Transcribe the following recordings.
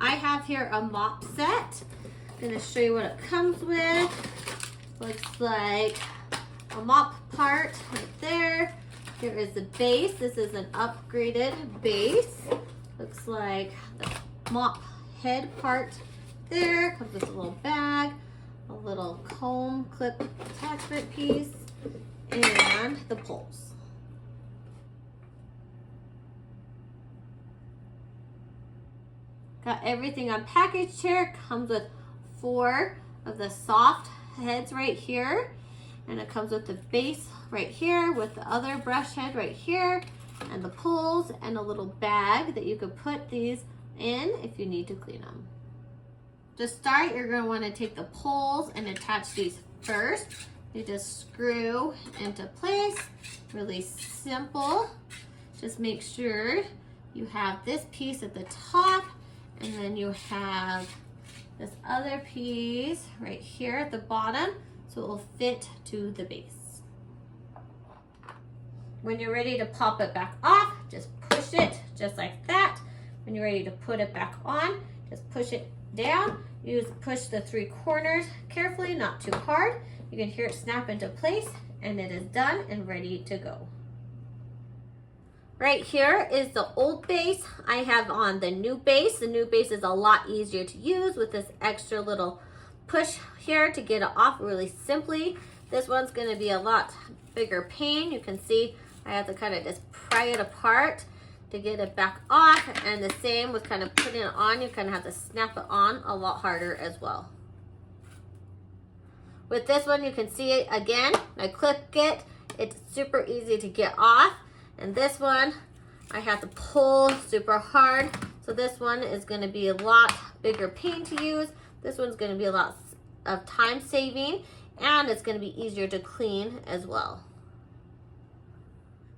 I have here a mop set. I'm gonna show you what it comes with. Looks like a mop part right there. Here is the base. This is an upgraded base. Looks like the mop head part there. Comes with a little bag, a little comb clip attachment piece, and the poles. Got everything unpackaged here. Comes with 4 of the soft heads right here. And it comes with the base right here with the other brush head right here and the poles and a little bag that you could put these in if you need to clean them. To start, you're going to want to take the poles and attach these first. You just screw into place. Really simple. Just make sure you have this piece at the top, and then you have this other piece right here at the bottom, so it will fit to the base. When you're ready to pop it back off, just push it just like that. When you're ready to put it back on, just push it down. Push the 3 corners carefully, not too hard. You can hear it snap into place, and it is done and ready to go. Right here is the old base. I have on the new base. The new base is a lot easier to use with this extra little push here to get it off really simply. This one's going to be a lot bigger pain. You can see I have to kind of just pry it apart to get it back off, and the same with kind of putting it on. You kind of have to snap it on a lot harder as well. With this one, you can see it again. I clip it. It's super easy to get off. And this one, I have to pull super hard. So this one is going to be a lot bigger pain to use. This one's going to be a lot of time saving, and it's going to be easier to clean as well.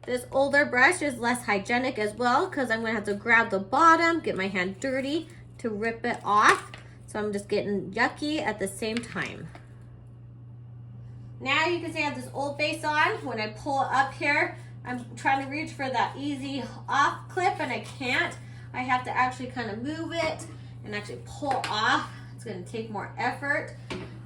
This older brush is less hygienic as well because I'm going to have to grab the bottom, get my hand dirty to rip it off. So I'm just getting yucky at the same time. Now you can see I have this old base on. When I pull it up here, I'm trying to reach for that easy off clip and I can't. I have to actually kind of move it and actually pull off. It's going to take more effort.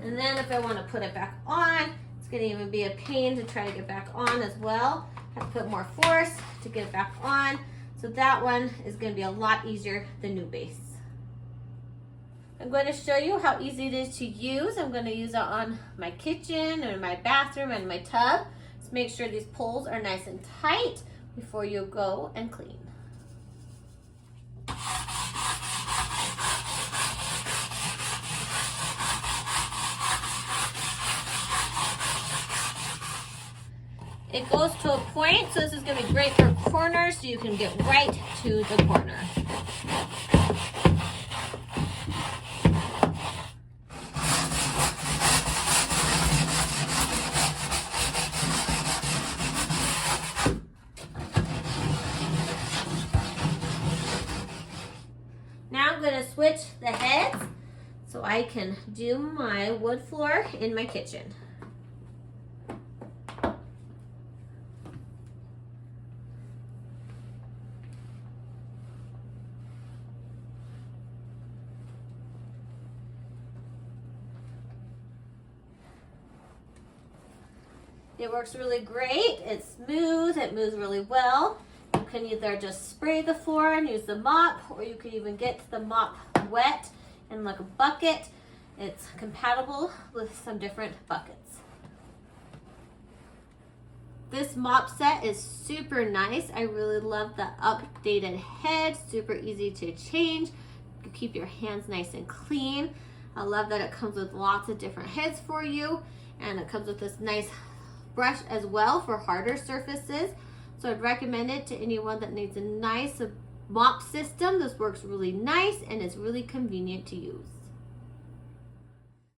And then if I want to put it back on, it's going to even be a pain to try to get back on as well. I have to put more force to get it back on. So that one is going to be a lot easier than new base. I'm going to show you how easy it is to use. I'm going to use it on my kitchen and my bathroom and my tub. Just make sure these poles are nice and tight before you go and clean. It goes to a point, so this is going to be great for corners, so you can get right to the corner. Now I'm going to switch the heads so I can do my wood floor in my kitchen. It works really great. It's smooth. It moves really well. You can either just spray the floor and use the mop, or you can even get the mop wet in like a bucket. It's compatible with some different buckets. This mop set is super nice. I really love the updated head. Super easy to change. You keep your hands nice and clean. I love that it comes with lots of different heads for you, and it comes with this nice brush as well for harder surfaces. So I'd recommend it to anyone that needs a nice mop system. This works really nice and is really convenient to use.